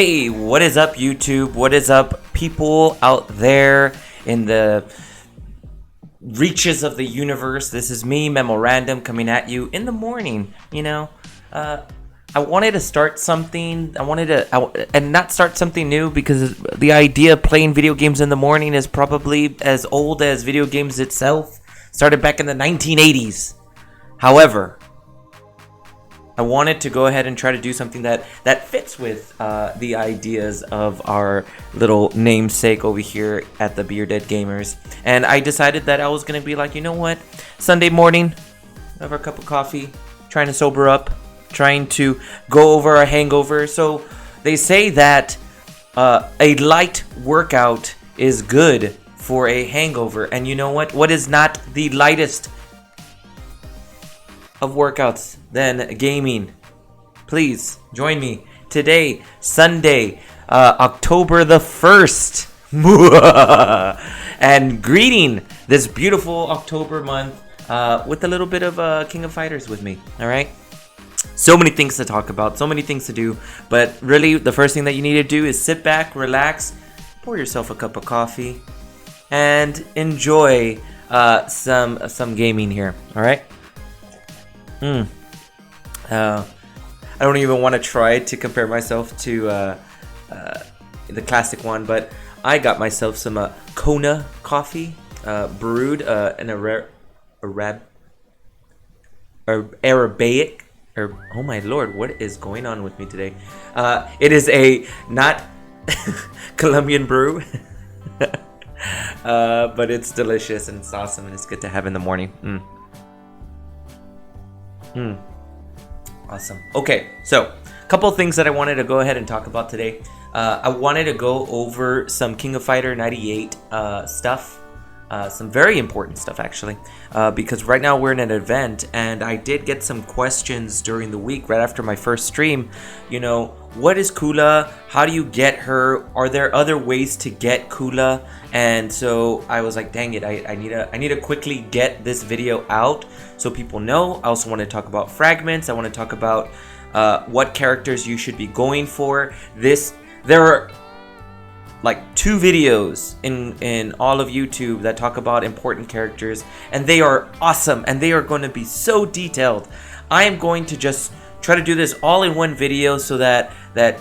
Hey, what is up, YouTube? What is up, people out there in the reaches of the universe? This is me, MemoRandom, coming at you in the morning. I wanted to start something. And not start something new, because the idea of playing video games in the morning is probably as old as video games itself. Started back in the 1980s. However, I wanted to go ahead and try to do something that fits with the ideas of our little namesake over here at the Beerdead Gamerz. And I decided that I was going to be like, you know what? Sunday morning, have a cup of coffee, trying to sober up, trying to go over a hangover. So they say that a light workout is good for a hangover. And you know what? What is not the lightest of workouts than gaming? Please join me today, Sunday, October the 1st, and greeting this beautiful October month with a little bit of King of Fighters with me. All right, so many things to talk about, so many things to do, but really the first thing that you need to do is sit back, relax, pour yourself a cup of coffee, and enjoy some gaming here. All right. I don't even want to try to compare myself to the classic one, but I got myself some Kona coffee, brewed in Arabic. Oh my lord, what is going on with me today? It is a not Colombian brew, but it's delicious and it's awesome and it's good to have in the morning. Awesome. Okay, so a couple of things that I wanted to go ahead and talk about today. I wanted to go over some King of Fighter 98 stuff, some very important stuff actually, because right now we're in an event, and I did get some questions during the week right after my first stream. You know, what is Kula? How do you get her? Are there other ways to get Kula? And so I was like, dang it, I need to quickly get this video out so people know. I also want to talk about fragments. I want to talk about what characters you should be going for. There are like 2 videos in all of YouTube that talk about important characters, and they are awesome, and they are going to be so detailed. I am going to just try to do this all in one video so that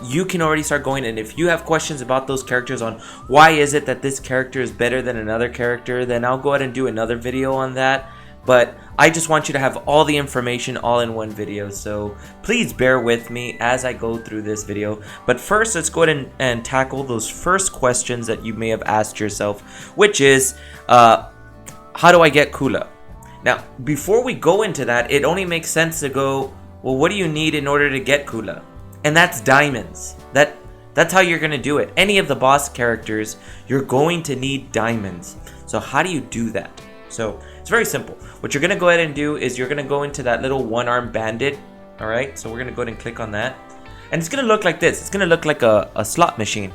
you can already start going. And if you have questions about those characters, on why is it that this character is better than another character, then I'll go ahead and do another video on that. But I just want you to have all the information all in one video, so please bear with me as I go through this video. But first, let's go ahead and tackle those first questions that you may have asked yourself, which is, how do I get Kula? Now, before we go into that, it only makes sense to go, well, what do you need in order to get Kula? And that's diamonds. That's how you're going to do it. Any of the boss characters, you're going to need diamonds. So how do you do that? So it's very simple. What you're going to go ahead and do is you're going to go into that little one-armed bandit. All right, so we're going to go ahead and click on that. And it's going to look like this. It's going to look like a slot machine.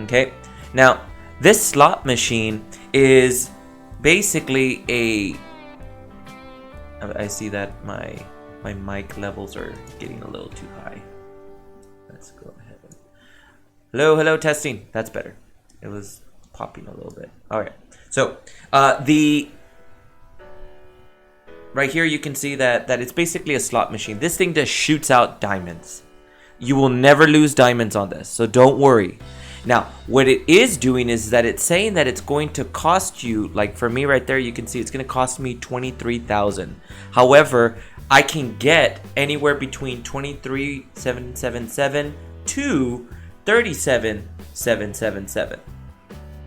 Okay, now this slot machine is basically I see that my mic levels are getting a little too high. Let's go ahead. Hello, testing. That's better. It was popping a little bit. All right. So right here you can see that it's basically a slot machine. This thing just shoots out diamonds. You will never lose diamonds on this, so don't worry. Now, what it is doing is that it's saying that it's going to cost you, like for me right there, you can see it's going to cost me 23,000. However, I can get anywhere between 23,777 to 37,777.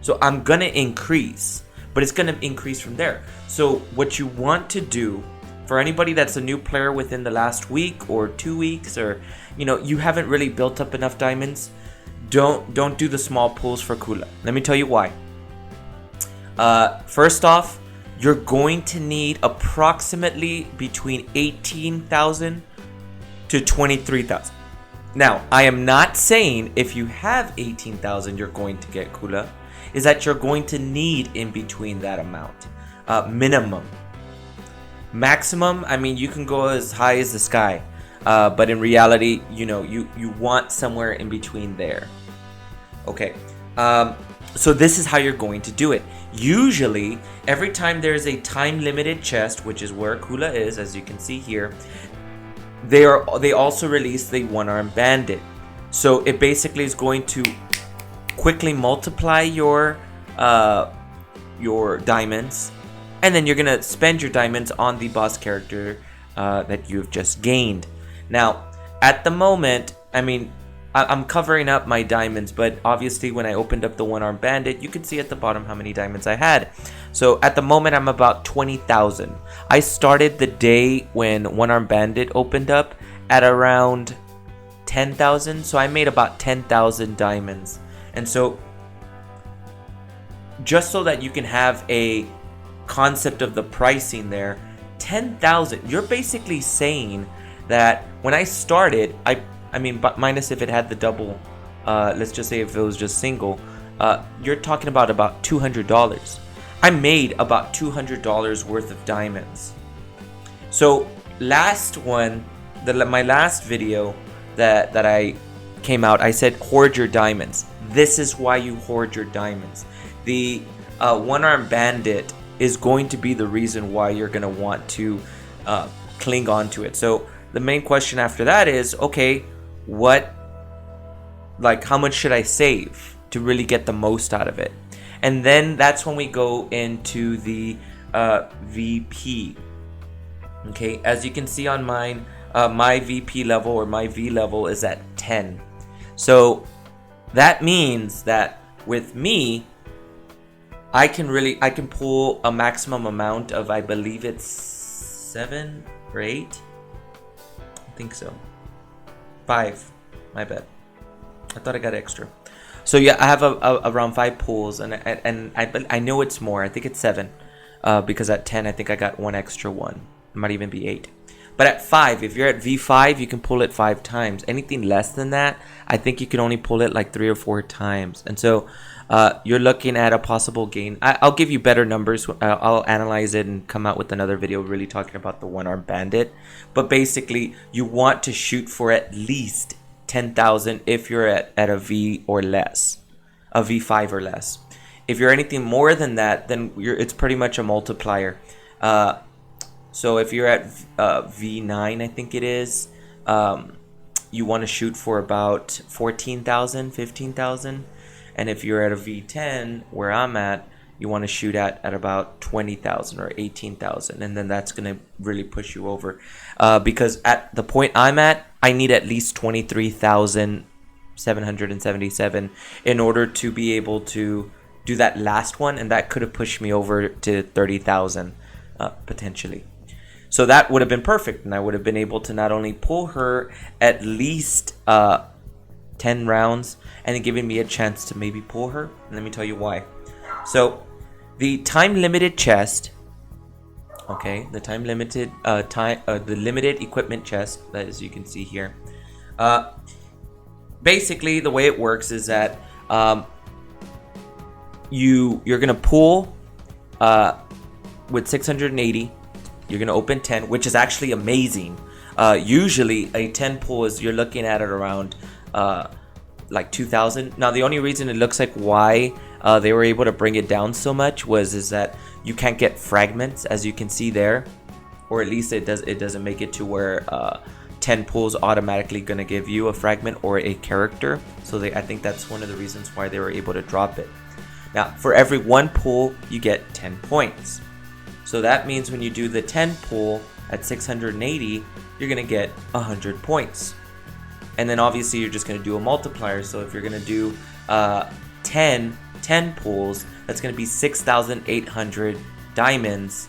So I'm going to increase, but it's going to increase from there. So what you want to do, for anybody that's a new player within the last week or 2 weeks, or you haven't really built up enough diamonds, don't do the small pulls for Kula. Let me tell you why. First off, you're going to need approximately between 18,000 to 23,000. Now, I am not saying if you have 18,000 you're going to get Kula. Is that you're going to need in between that amount. Minimum. Maximum, I mean, you can go as high as the sky. but in reality, you know, you want somewhere in between there. Okay, so this is how you're going to do it. Usually, every time there's a time-limited chest, which is where Kula is, as you can see here, they also release the one-armed bandit. So it basically is going to quickly multiply your diamonds, and then you're gonna spend your diamonds on the boss character that you've just gained. Now, at the moment, I mean, I'm covering up my diamonds, but obviously when I opened up the one-armed bandit, you can see at the bottom how many diamonds I had. So at the moment, I'm about 20,000. I started the day when one-armed bandit opened up at around 10,000, so I made about 10,000 diamonds. And so, just so that you can have a concept of the pricing there, 10,000, you're basically saying that when I started, I mean, but minus if it had the double, let's just say if it was just single, you're talking about $200. I made about $200 worth of diamonds. So last one, my last video that I came out, I said hoard your diamonds. This is why you hoard your diamonds. The one-armed bandit is going to be the reason why you're going to want to cling on to it. So the main question after that is, okay, how much should I save to really get the most out of it? And then that's when we go into the VP. Okay, as you can see on mine, my VP level or my V level is at 10. So that means that with me, I can pull a maximum amount of, I believe it's 7 or 8. I think so. 5, my bad. I thought I got extra. So yeah, I have around 5 pulls, and I know it's more. I think it's 7, because at 10 I think I got 1 extra one. It might even be 8. But at 5, if you're at V5, you can pull it 5 times. Anything less than that, I think you can only pull it like 3 or 4 times. And so you're looking at a possible gain. I'll give you better numbers. I'll analyze it and come out with another video really talking about the one-armed bandit. But basically, you want to shoot for at least 10,000 if you're at a V or less, a V5 or less. If you're anything more than that, then it's pretty much a multiplier. So if you're at V9, I think it is, you want to shoot for about 14,000, 15,000. And if you're at a V10, where I'm at, you want to shoot at about 20,000 or 18,000. And then that's going to really push you over. Because at the point I'm at, I need at least 23,777 in order to be able to do that last one. And that could have pushed me over to 30,000 potentially. So that would have been perfect. And I would have been able to not only pull her at least 10 rounds and giving me a chance to maybe pull her. And let me tell you why. So the time limited chest, okay, the time limited the limited equipment chest, that as you can see here, basically the way it works is that you're gonna pull with 680. You're gonna open 10, which is actually amazing. Usually a 10 pull is, you're looking at it around like 2,000. Now the only reason it looks like why they were able to bring it down so much is that you can't get fragments, as you can see there, or at least it doesn't make it to where 10 pulls automatically gonna give you a fragment or a character. So I think that's one of the reasons why they were able to drop it. Now for every 1 pull you get 10 points. So that means when you do the 10 pull at 680, you're gonna get 100 points. And then obviously you're just gonna do a multiplier. So if you're gonna do 10 pulls, that's gonna be 6,800 diamonds,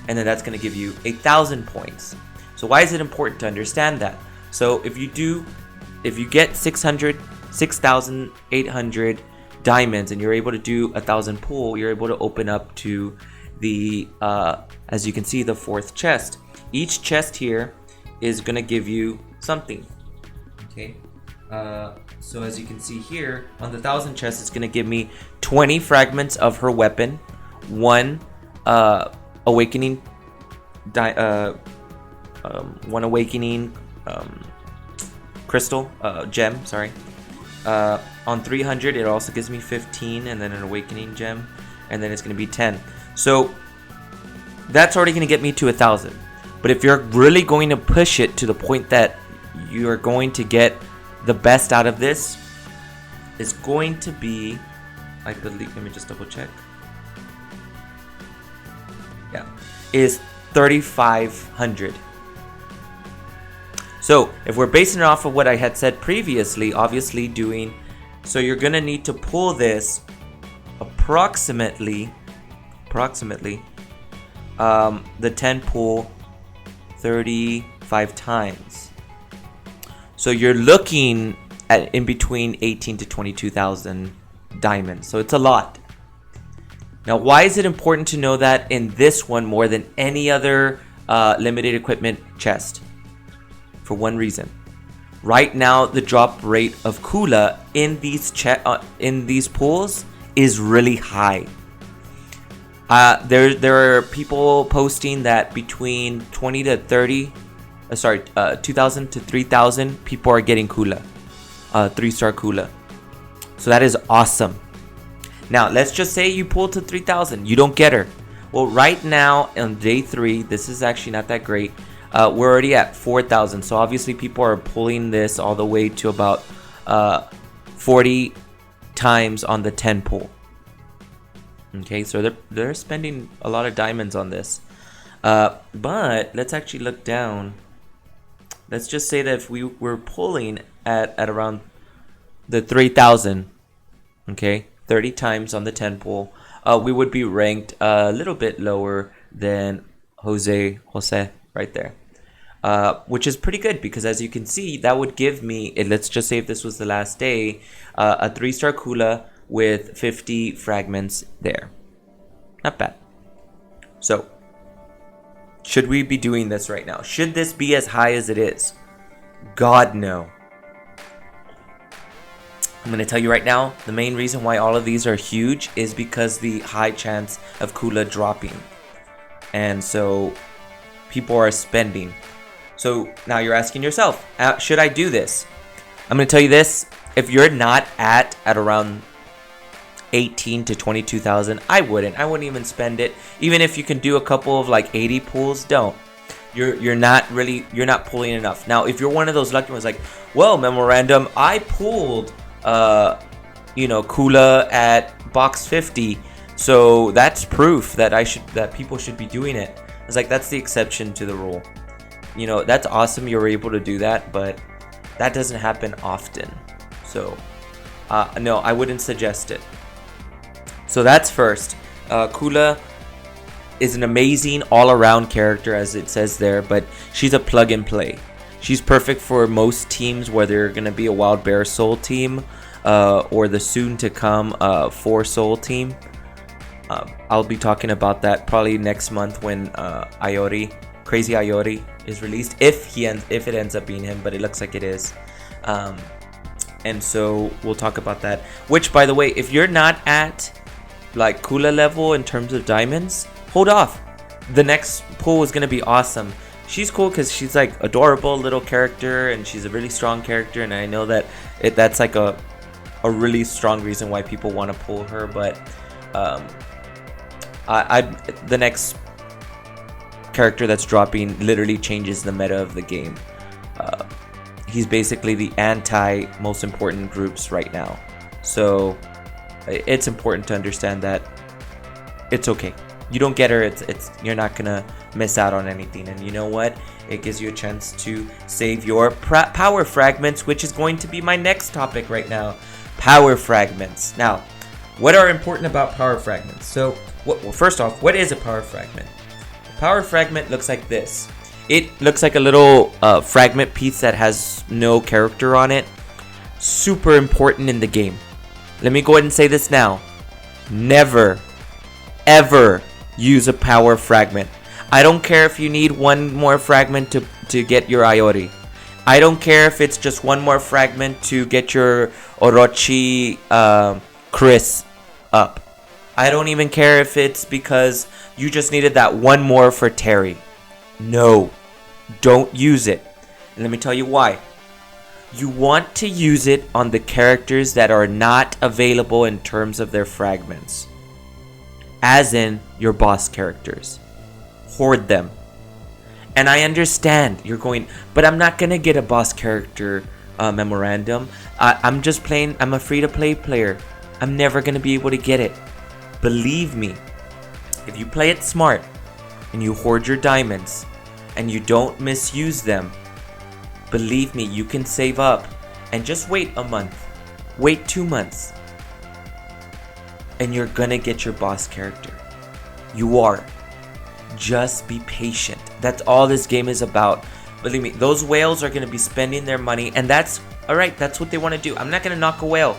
and then that's gonna give you 1,000 points. So why is it important to understand that? So if you get 6,800 diamonds and you're able to do 1,000 pull, you're able to open up to the as you can see, the 4th chest. Each chest here is gonna give you something. Okay, so as you can see here on the 1,000 chest, it's gonna give me 20 fragments of her weapon, 1 awakening crystal, gem, sorry. On 300, it also gives me 15, and then an awakening gem, and then it's going to be 10. So that's already going to get me to 1,000. But if you're really going to push it to the point that you're going to get the best out of this, it's going to be, I believe, let me just double check. Yeah, is 3,500. So if we're basing it off of what I had said previously, obviously doing, so you're gonna need to pull this approximately the 10 pull 35 times. So you're looking at in between 18 to 22,000 diamonds. So it's a lot. Now, why is it important to know that in this one more than any other limited equipment chest? For one reason. Right now, the drop rate of Kula in these pools is really high. There are people posting that between 20 to 30, 2,000 to 3,000 people are getting Kula, 3-star Kula. So that is awesome. Now, let's just say you pull to 3,000, you don't get her. Well, right now on day 3, this is actually not that great. We're already at 4,000, so obviously people are pulling this all the way to about 40 times on the 10 pull. Okay, so they're spending a lot of diamonds on this. But let's actually look down. Let's just say that if we were pulling at around the 3,000, okay, 30 times on the 10 pull, we would be ranked a little bit lower than Jose right there. Which is pretty good because as you can see, that would give me, let's just say if this was the last day, a 3-star Kula with 50 fragments there. Not bad. So, should we be doing this right now? Should this be as high as it is? God, no. I'm going to tell you right now, the main reason why all of these are huge is because the high chance of Kula dropping. And so, people are spending. So now you're asking yourself, should I do this? I'm going to tell you this. If you're not at around 18 to 22,000, I wouldn't even spend it. Even if you can do a couple of like 80 pulls, don't. You're not pulling enough. Now, if you're one of those lucky ones like, well, MemoRandom, I pulled Kula at box 50. So that's proof that people should be doing it. It's like that's the exception to the rule. That's awesome you were able to do that, but that doesn't happen often. So, no, I wouldn't suggest it. So that's first. Kula is an amazing all-around character, as it says there, but she's a plug-and-play. She's perfect for most teams, whether you're going to be a Wild Bear Soul team or the soon-to-come 4-Soul team. I'll be talking about that probably next month when Crazy Iori is released, if it ends up being him, but it looks like it is. And so we'll talk about that. Which, by the way, if you're not at like Kula level in terms of diamonds, hold off. The next pull is gonna be awesome. She's cool because she's like adorable little character, and she's a really strong character, and I know that that's like a really strong reason why people want to pull her. But the next character that's dropping literally changes the meta of the game. He's basically the anti most important groups right now, so it's important to understand that it's okay. You don't get her, you're not gonna miss out on anything. And you know what? It gives you a chance to save your power fragments, which is going to be my next topic right now. Power fragments. Now, what are important about power fragments? So, well, first off, what is a power fragment? A power fragment looks like this. It looks like a little fragment piece that has no character on it. Super important in the game. Let me go ahead and say this now. Never, ever use a power fragment. I don't care if you need one more fragment to get your Iori. I don't care if it's just one more fragment to get your Orochi Chris up. I don't even care if it's because you just needed that one more for Terry. No, don't use it. And let me tell you why. You want to use it on the characters that are not available in terms of their fragments. As in your boss characters. Hoard them. And I understand you're going, but I'm not going to get a boss character memorandum. I'm just playing, I'm a free-to-play player. I'm never going to be able to get it. Believe me, if you play it smart and you hoard your diamonds and you don't misuse them, believe me, you can save up and just wait a month. Wait 2 months. And you're going to get your boss character. You are. Just be patient. That's all this game is about. Believe me, those whales are going to be spending their money, and that's alright. That's what they want to do. I'm not going to knock a whale.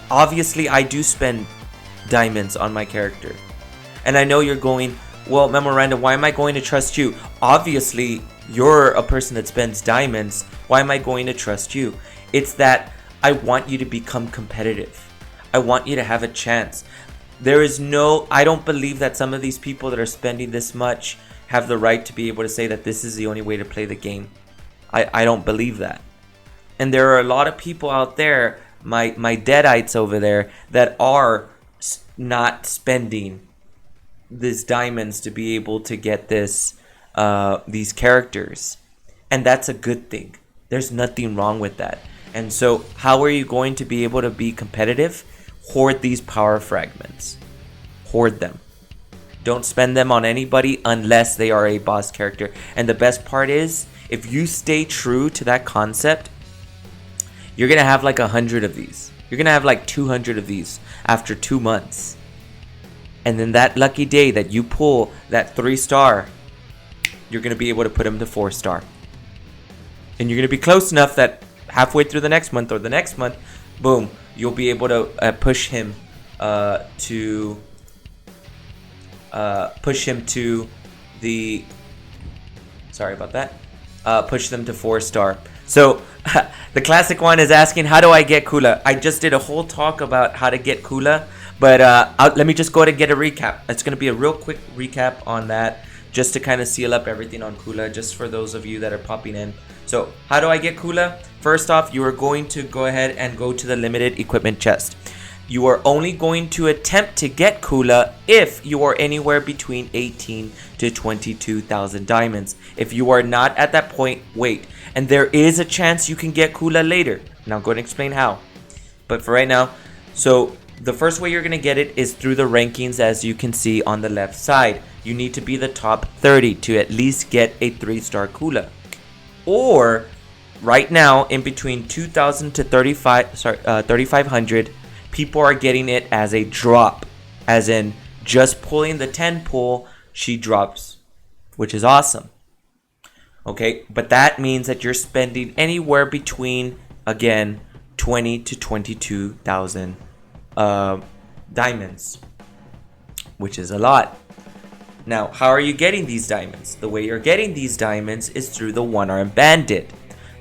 Obviously, I do spend diamonds on my character. And I know you're going, well, MemoRandom, why am I going to trust you? Obviously, you're a person that spends diamonds. Why am I going to trust you? It's that I want you to become competitive. I want you to have a chance. There is no, I don't believe that some of these people that are spending this much have the right to be able to say that this is the only way to play the game. I don't believe that. And there are a lot of people out there, my deadites over there, that are not spending these diamonds to be able to get this these characters. And that's a good thing. There's nothing wrong with that. And so how are you going to be able to be competitive? Hoard these power fragments. Hoard them. Don't spend them on anybody unless they are a boss character. And the best part is, if you stay true to that concept, you're going to have like 100 of these. You're going to have like 200 of these after 2 months. And then that lucky day that you pull that 3-star, you're going to be able to put them to 4-star. And you're going to be close enough that halfway through the next month or the next month, boom, you'll be able to push him to the, sorry about that, push them to 4-star. So the classic one is asking, how do I get Kula? I just did a whole talk about how to get Kula, but let me just go ahead and get a recap. It's going to be a real quick recap on that, just to kind of seal up everything on Kula, just for those of you that are popping in. So how do I get Kula? First off, you are going to go ahead and go to the limited equipment chest. You are only going to attempt to get Kula if you are anywhere between 18 to 22,000 diamonds. If you are not at that point, wait. And there is a chance you can get Kula later. Now I'm going to explain how. But for right now, so the first way you're going to get it is through the rankings, as you can see on the left side. You need to be the top 30 to at least get a 3-star Kula. Or right now, in between 2,000 to 3,500, people are getting it as a drop, as in just pulling the 10 pull, she drops, which is awesome. Okay, but that means that you're spending anywhere between, again, 20 to 22,000 diamonds, which is a lot. Now, how are you getting these diamonds? The way you're getting these diamonds is through the one-armed bandit.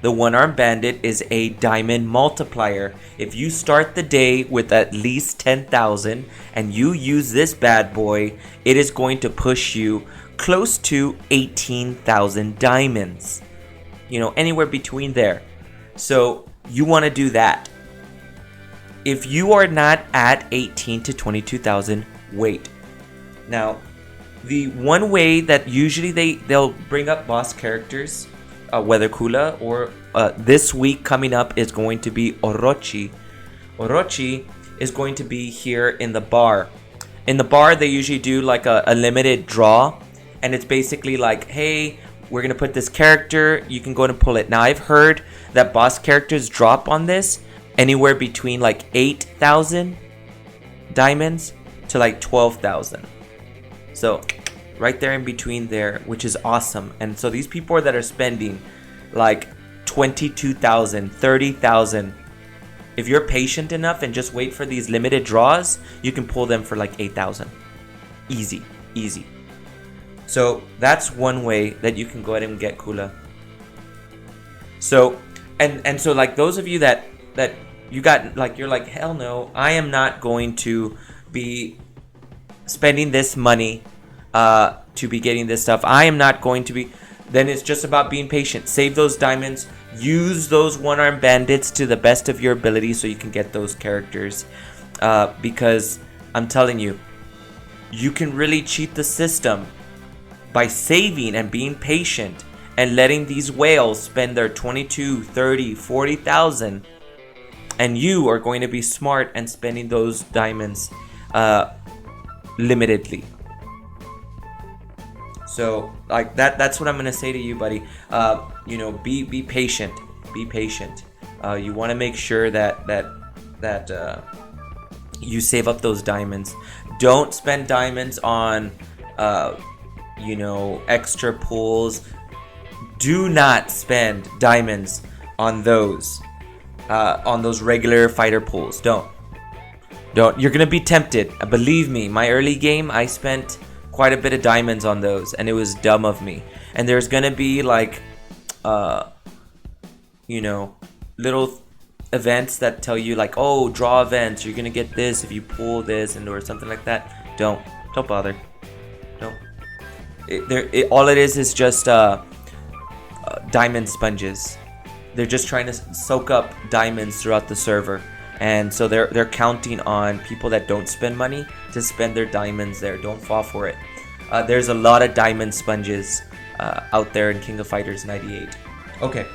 The one-armed bandit is a diamond multiplier. If you start the day with at least 10,000 and you use this bad boy, it is going to push you close to 18,000 diamonds. You know, anywhere between there. So you want to do that. If you are not at 18 to 22,000, wait. Now, the one way that usually they'll bring up boss characters, whether Kula or this week coming up is going to be Orochi. Orochi is going to be here in the bar. In the bar, they usually do like a limited draw, and it's basically like, hey, we're gonna put this character, you can go and pull it. Now, I've heard that boss characters drop on this anywhere between like 8,000 diamonds to like 12,000. So right there in between there, which is awesome. And so these people that are spending like 22,000, 30,000, if you're patient enough and just wait for these limited draws, you can pull them for like 8,000. Easy, easy. So that's one way that you can go ahead and get Kula. So, and so like those of you that you got, like, you're like, hell no, I am not going to be spending this money to be getting this stuff. I am not going to be, then it's just about being patient. Save those diamonds. Use those one-armed bandits to the best of your ability so you can get those characters. Because I'm telling you, you can really cheat the system by saving and being patient and letting these whales spend their 22, 30, 40,000, and you are going to be smart and spending those diamonds limitedly. So like that's what I'm gonna say to you, buddy. You know, be patient. Be patient. You want to make sure that you save up those diamonds. Don't spend diamonds on you know, extra pulls. Do not spend diamonds on those regular fighter pulls. Don't. You're gonna be tempted. Believe me, my early game, I spent quite a bit of diamonds on those, and it was dumb of me. And there's gonna be like, you know, little events that tell you like, oh, draw events. You're gonna get this if you pull this, and or something like that. Don't bother. Don't. All it is just diamond sponges. They're just trying to soak up diamonds throughout the server, and so they're counting on people that don't spend money to spend their diamonds there. Don't fall for it. There's a lot of diamond sponges out there in King of Fighters 98. Okay,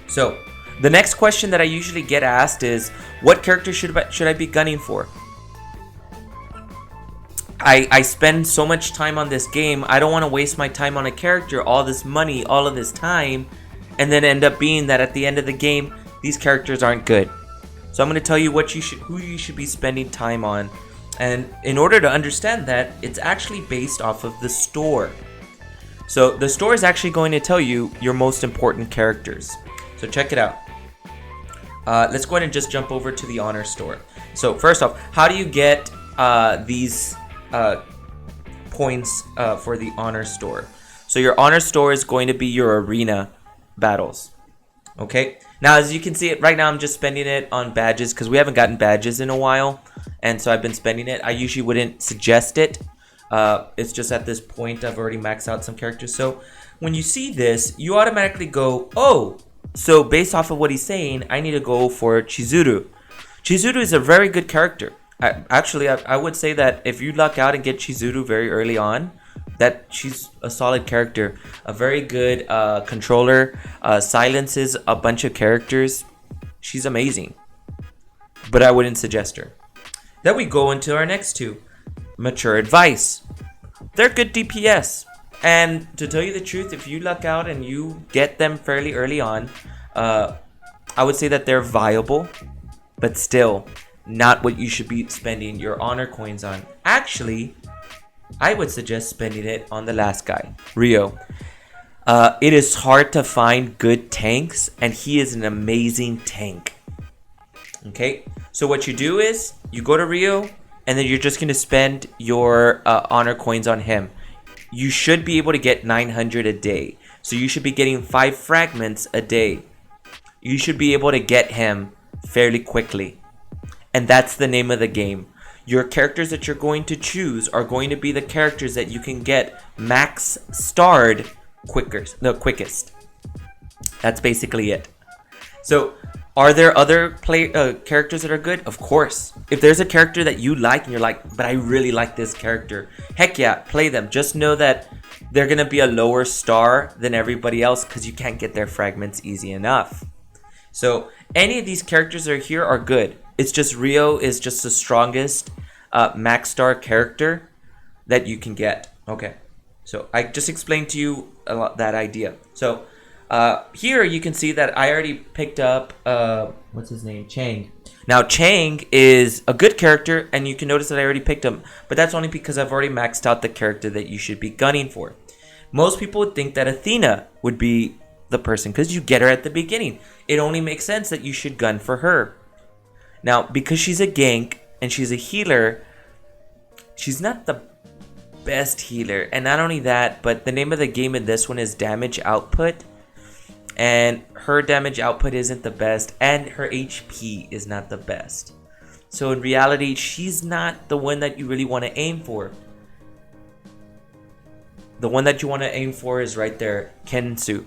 so the next question that I usually get asked is, what character should I be gunning for? I spend so much time on this game. I don't want to waste my time on a character, all this money, all of this time, and then end up being that at the end of the game, these characters aren't good. So I'm going to tell you who you should be spending time on. And in order to understand that, it's actually based off of the store. So the store is actually going to tell you your most important characters. So check it out. Let's go ahead and just jump over to the honor store. So first off, how do you get these points for the honor store? So your honor store is going to be your arena battles. Okay, now as you can see it right now, I'm just spending it on badges because we haven't gotten badges in a while, and so I've been spending it. I usually wouldn't suggest it. It's just at this point I've already maxed out some characters. So when you see this, you automatically go, oh, so based off of what he's saying, I need to go for Chizuru. Chizuru is a very good character. I would say that if you luck out and get Chizuru very early on, that she's a solid character, a very good controller, silences a bunch of characters. She's amazing, but I wouldn't suggest her. Then we go into our next two. Mature Advice. They're good DPS, and to tell you the truth, if you luck out and you get them fairly early on, I would say that they're viable, but still not what you should be spending your honor coins on. Actually, I would suggest spending it on the last guy, Rio. It is hard to find good tanks, and he is an amazing tank. Okay, so what you do is you go to Rio, and then you're just going to spend your honor coins on him. You should be able to get 900 a day, so you should be getting 5 fragments a day. You should be able to get him fairly quickly, and that's the name of the game. Your characters that you're going to choose are going to be the characters that you can get max starred quickest. That's basically it. So, are there other characters that are good? Of course. If there's a character that you like and you're like, but I really like this character, heck yeah, play them. Just know that they're going to be a lower star than everybody else because you can't get their fragments easy enough. So, any of these characters that are here are good. It's just Rio is just the strongest max star character that you can get. Okay, so I just explained to you that idea. So here you can see that I already picked up, what's his name? Chang. Now Chang is a good character, and you can notice that I already picked him, but that's only because I've already maxed out the character that you should be gunning for. Most people would think that Athena would be the person because you get her at the beginning. It only makes sense that you should gun for her. Now, because she's a gank and she's a healer, she's not the best healer. And not only that, but the name of the game in this one is damage output. And her damage output isn't the best, and her HP is not the best. So in reality, she's not the one that you really want to aim for. the one that you want to aim for is right there, Kensu.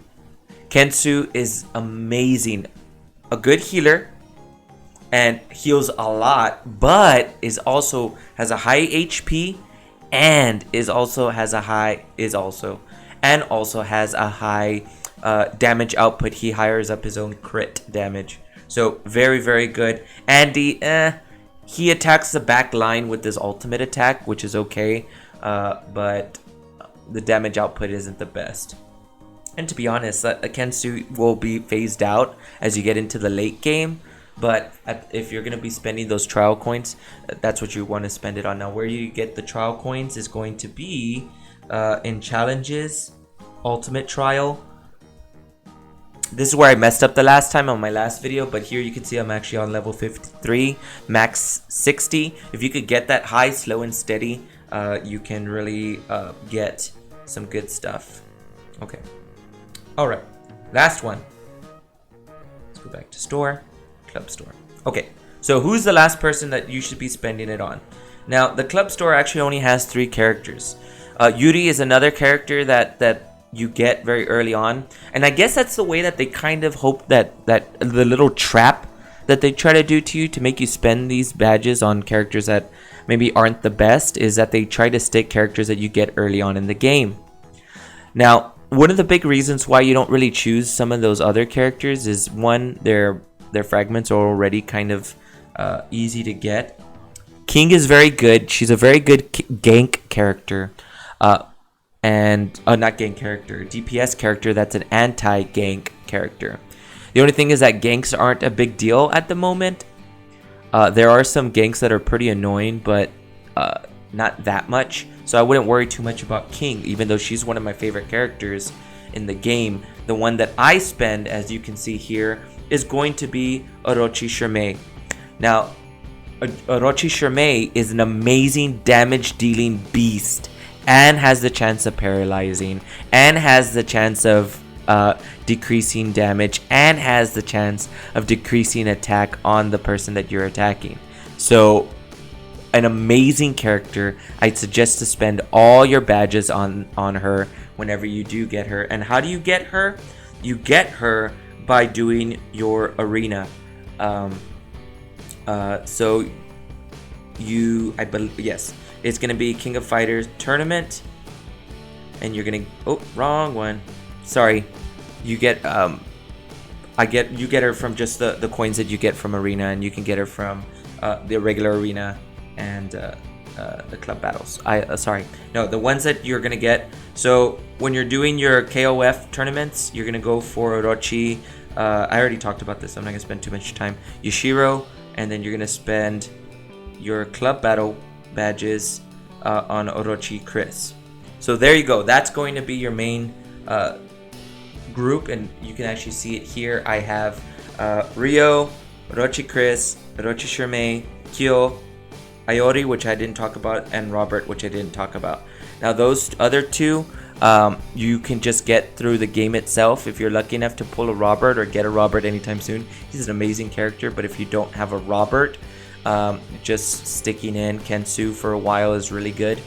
Kensu is amazing. A good healer and heals a lot, but is also has a high HP and also has a high damage output. He hires up his own crit damage. So very, very good. Andy, he attacks the back line with his ultimate attack, which is okay, but the damage output isn't the best. And to be honest, Kensu will be phased out as you get into the late game. But if you're going to be spending those trial coins, that's what you want to spend it on. Now, where you get the trial coins is going to be in challenges, ultimate trial. This is where I messed up the last time on my last video, but here you can see I'm actually on level 53, max 60. If you could get that high, slow, and steady, you can really get some good stuff. Okay. All right. Last one. Let's go back to store. Club store. Okay, so who's the last person that you should be spending it on? Now, the club store actually only has 3 characters. Yuri is another character that you get very early on, and I guess that's the way that they kind of hope that the little trap that they try to do to you to make you spend these badges on characters that maybe aren't the best is that they try to stick characters that you get early on in the game. Now, one of the big reasons why you don't really choose some of those other characters is, one, their fragments are already kind of easy to get. King is very good. She's a very good gank character. Not gank character. DPS character that's an anti-gank character. The only thing is that ganks aren't a big deal at the moment. There are some ganks that are pretty annoying, but not that much. So I wouldn't worry too much about King, even though she's one of my favorite characters in the game. The one that I spend, as you can see here, is going to be Orochi Shirmei. Now, Orochi Shirmei is an amazing damage dealing beast and has the chance of paralyzing and has the chance of decreasing damage and has the chance of decreasing attack on the person that you're attacking. So, an amazing character. I'd suggest to spend all your badges on her whenever you do get her. And how do you get her? You get her by doing your arena. So I believe, yes, it's gonna be King of Fighters tournament, and you're gonna, oh, wrong one, sorry, you get you get her from just the coins that you get from arena, and you can get her from the regular arena and the club battles. The ones that you're gonna get. So when you're doing your KOF tournaments, you're gonna go for Orochi. I already talked about this. I'm not gonna spend too much time. Yashiro, and then you're gonna spend your club battle badges on Orochi Chris. So there you go. That's going to be your main group, and you can actually see it here. I have Rio, Orochi Chris, Orochi Shirmei, Kyo, Iori, which I didn't talk about, and Robert, which I didn't talk about. Now those other two, you can just get through the game itself. If you're lucky enough to pull a Robert or get a Robert anytime soon, he's an amazing character. But if you don't have a Robert, just sticking in Kensu for a while is really good.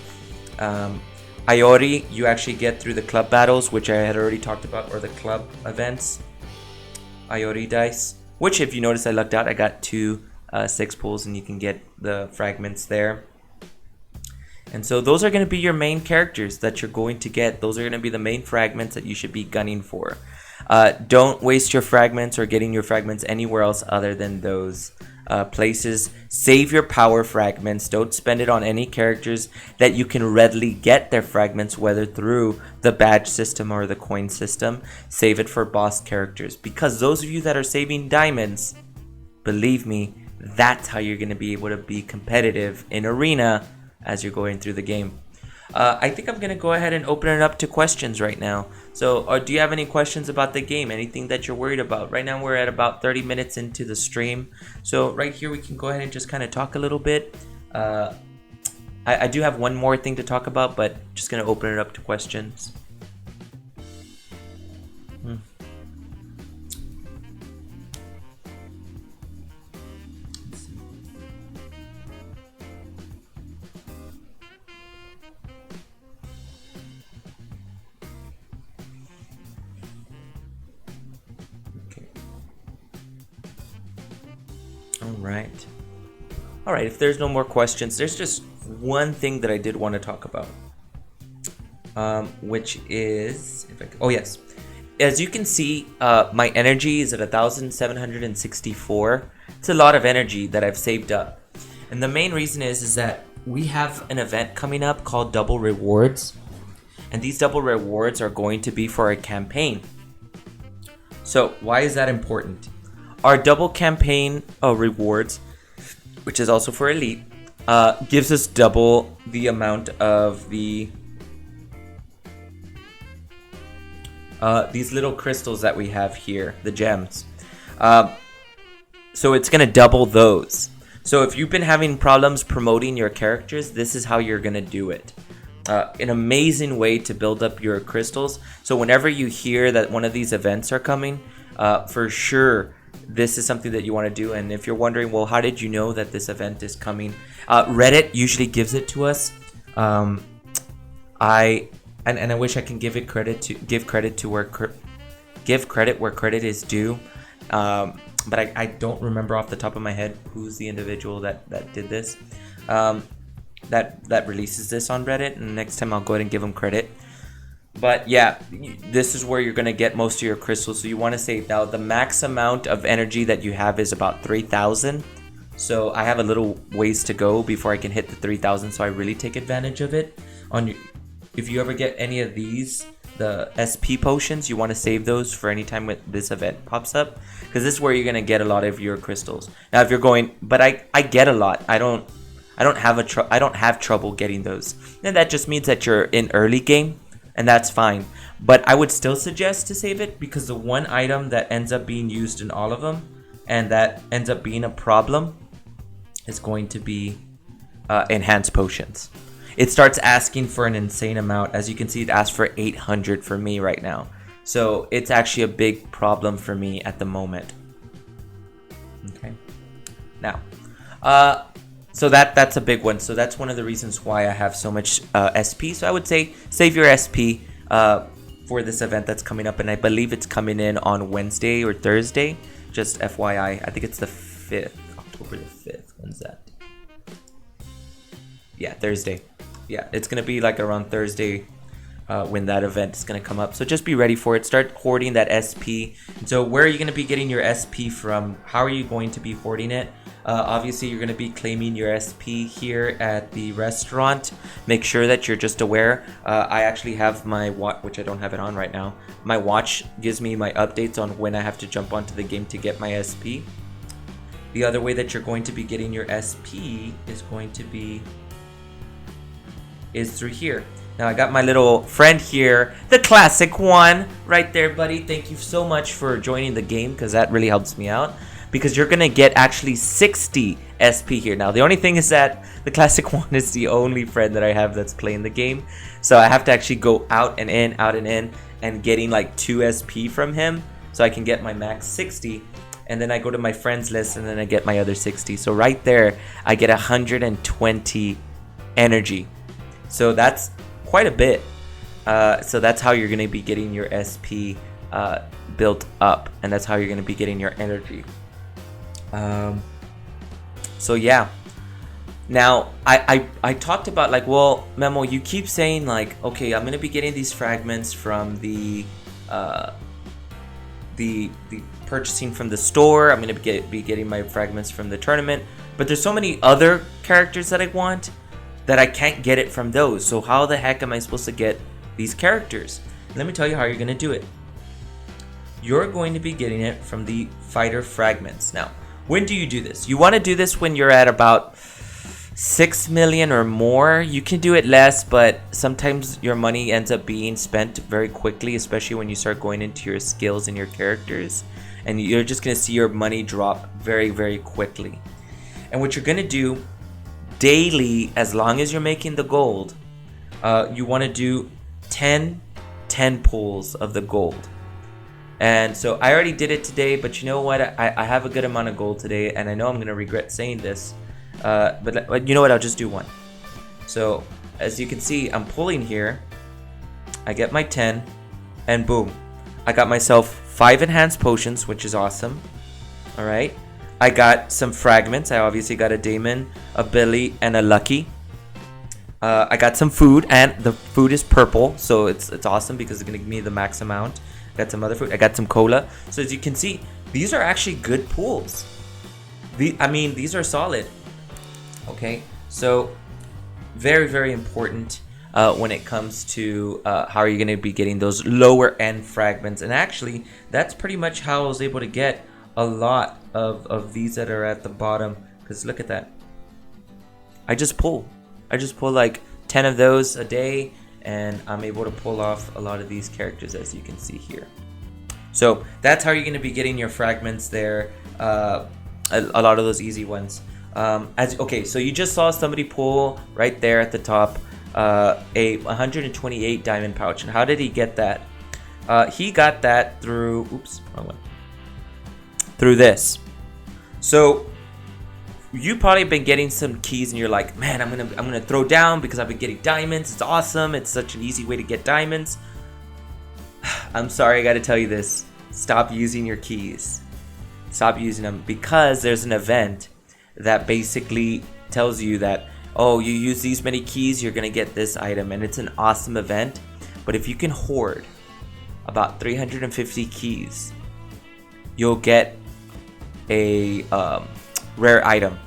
Iori, you actually get through the club battles, which I had already talked about, or the club events. Iori dice, which if you notice I lucked out, I got 2 6 pulls, and you can get the fragments there. And so those are going to be your main characters that you're going to get. Those are going to be the main fragments that you should be gunning for. Don't waste your fragments or getting your fragments anywhere else other than those places. Save your power fragments. Don't spend it on any characters that you can readily get their fragments, whether through the badge system or the coin system. Save it for boss characters, because those of you that are saving diamonds, believe me, that's how you're going to be able to be competitive in arena as you're going through the game. I think I'm going to go ahead and open it up to questions right now. So do you have any questions about the game? Anything that you're worried about? Right now we're at about 30 minutes into the stream. So right here we can go ahead and just kind of talk a little bit. I do have one more thing to talk about, but just going to open it up to questions. All right. All right, if there's no more questions, there's just one thing that I did want to talk about, which is, oh yes, as you can see, my energy is at 1,764. It's a lot of energy that I've saved up, and the main reason is that we have an event coming up called Double Rewards, and these double rewards are going to be for a campaign. So why is that important? Our double campaign rewards, which is also for Elite, gives us double the amount of the these little crystals that we have here, the gems. So it's gonna double those. So if you've been having problems promoting your characters, this is how you're gonna do it. An amazing way to build up your crystals. So whenever you hear that one of these events are coming, for sure, this is something that you want to do. And if you're wondering, well, how did you know that this event is coming? Reddit usually gives it to us. I wish I can give credit where credit is due. But I don't remember off the top of my head who's the individual that did this. That releases this on Reddit, and next time I'll go ahead and give them credit. But yeah, this is where you're going to get most of your crystals. So you want to save. Now the max amount of energy that you have is about 3,000. So I have a little ways to go before I can hit the 3,000. So I really take advantage of it. If you ever get any of these, the SP potions, you want to save those for any time when this event pops up, because this is where you're going to get a lot of your crystals. Now if you're going, but I get a lot. I don't have trouble getting those. And that just means that you're in early game, and that's fine. But I would still suggest to save it, because the one item that ends up being used in all of them, and that ends up being a problem, is going to be enhanced potions. It starts asking for an insane amount. As you can see, it asks for 800 for me right now. So it's actually a big problem for me at the moment. Okay. Now, so that's a big one. So that's one of the reasons why I have so much SP. So I would say save your SP for this event that's coming up. And I believe it's coming in on Wednesday or Thursday. Just FYI. I think it's the 5th. October the 5th. When's that? Yeah, Thursday. Yeah, it's going to be like around Thursday when that event is going to come up. So just be ready for it. Start hoarding that SP. So where are you going to be getting your SP from? How are you going to be hoarding it? Obviously, you're going to be claiming your SP here at the restaurant. Make sure that you're just aware. I actually have my watch, which I don't have it on right now. My watch gives me my updates on when I have to jump onto the game to get my SP. The other way that you're going to be getting your SP is going to be through here. Now I got my little friend here, the classic one right there, buddy. Thank you so much for joining the game, because that really helps me out, because you're gonna get actually 60 SP here. Now the only thing is that the classic one is the only friend that I have that's playing the game, so I have to actually go out and in and getting like 2 SP from him so I can get my max 60, and then I go to my friends list and then I get my other 60. So right there I get 120 energy. So that's quite a bit. So that's how you're going to be getting your SP built up. And that's how you're going to be getting your energy. So yeah. Now, I talked about like, well, Memo, you keep saying like, okay, I'm going to be getting these fragments from the purchasing from the store. I'm going to be getting my fragments from the tournament. But there's so many other characters that I want that I can't get it from those. So how the heck am I supposed to get these characters? Let me tell you how you're going to do it. You're going to be getting it from the fighter fragments. Now, when do you do this? You want to do this when you're at about 6 million or more. You can do it less, but sometimes your money ends up being spent very quickly, especially when you start going into your skills and your characters. And you're just going to see your money drop very, very quickly. And what you're going to do daily, as long as you're making the gold, you want to do 10 pulls of the gold. And so I already did it today, but you know what, I have a good amount of gold today, and I know I'm going to regret saying this, but you know what, I'll just do one. So as you can see, I'm pulling here, I get my 10, and boom, I got myself 5 enhanced potions, which is awesome. Alright, I got some fragments. I obviously got a Damon, a Billy, and a Lucky. I got some food, and the food is purple, so it's awesome because it's gonna give me the max amount. Got some other food. I got some cola. So as you can see, these are actually good pulls. I mean, these are solid. Okay, so very, very important when it comes to how are you gonna be getting those lower end fragments. And actually, that's pretty much how I was able to get a lot of these that are at the bottom. Because look at that. I just pull like 10 of those a day, and I'm able to pull off a lot of these characters, as you can see here. So that's how you're going to be getting your fragments there, a lot of those easy ones. Okay, so you just saw somebody pull right there at the top a 128 diamond pouch. And how did he get that? He got that through, oops, wrong one, through this. So you probably been getting some keys and you're like, man, I'm gonna throw down because I've been getting diamonds. It's awesome. It's such an easy way to get diamonds. I'm sorry, I gotta tell you this. Stop using your keys. Stop using them, because there's an event that basically tells you that, oh, you use these many keys, you're gonna get this item, and it's an awesome event. But if you can hoard about 350 keys, you'll get a rare item,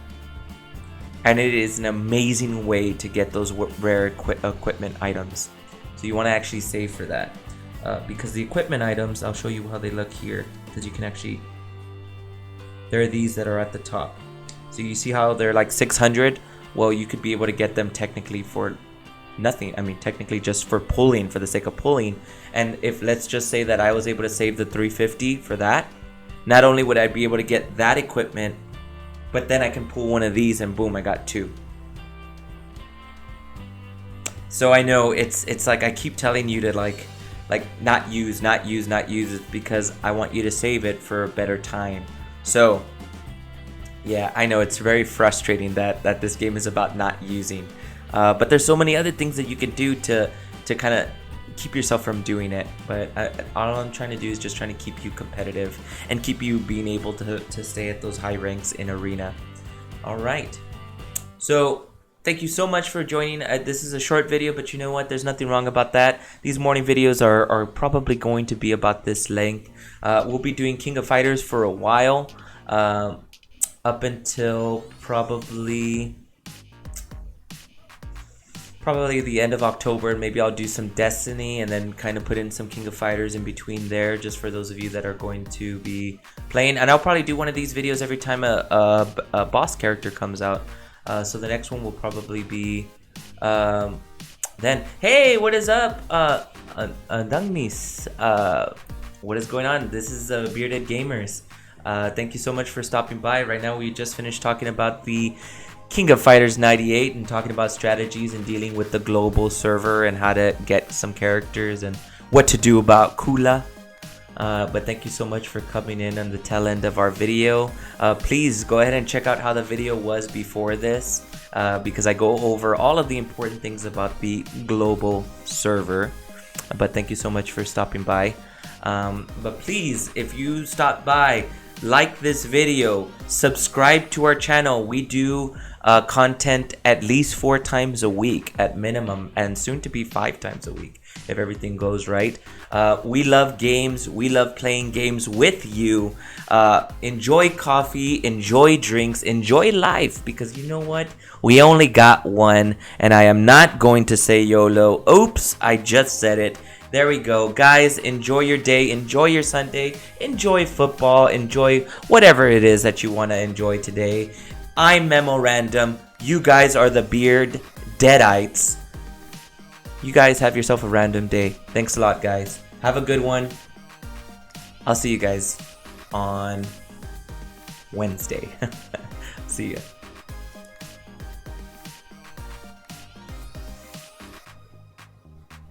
and it is an amazing way to get those rare equipment items. So you want to actually save for that, because the equipment items, I'll show you how they look here, because you can actually, there are these that are at the top. So you see how they're like 600. Well, you could be able to get them technically for nothing. I mean, technically just for pulling, for the sake of pulling. And if, let's just say that I was able to save the 350 for that, not only would I be able to get that equipment, but then I can pull one of these and boom, I got two. So I know it's like I keep telling you to like not use it, because I want you to save it for a better time. So yeah, I know it's very frustrating that this game is about not using, but there's so many other things that you can do to kind of keep yourself from doing it. But all I'm trying to do is just trying to keep you competitive and keep you being able to stay at those high ranks in arena. All right, so thank you so much for joining. This is a short video, but you know what, there's nothing wrong about that. These morning videos are probably going to be about this length. We'll be doing King of Fighters for a while, up until probably the end of October, and maybe I'll do some Destiny and then kind of put in some King of Fighters in between there, just for those of you that are going to be playing. And I'll probably do one of these videos every time a boss character comes out. So the next one will probably be then. Hey, what is up, Dangmis? What is going on? This is Beerdead Gamerz. Thank you so much for stopping by. Right now, we just finished talking about the King of Fighters 98 and talking about strategies and dealing with the global server and how to get some characters and what to do about Kula. But thank you so much for coming in on the tail end of our video. Please go ahead and check out how the video was before this, because I go over all of the important things about the global server. But thank you so much for stopping by. But please, if you stop by, like this video, subscribe to our channel. We do content at least 4 times a week at minimum, and soon to be 5 times a week if everything goes right. We love games. We love playing games with you. Enjoy coffee, enjoy drinks, enjoy life, because you know what? We only got one, and I am not going to say YOLO. Oops, I just said it. There we go. Guys, enjoy your day, enjoy your Sunday, enjoy football, enjoy whatever it is that you want to enjoy today. I'm MemoRandom. You guys are the Beerdeadites. You guys have yourself a random day. Thanks a lot, guys. Have a good one. I'll see you guys on Wednesday. See ya.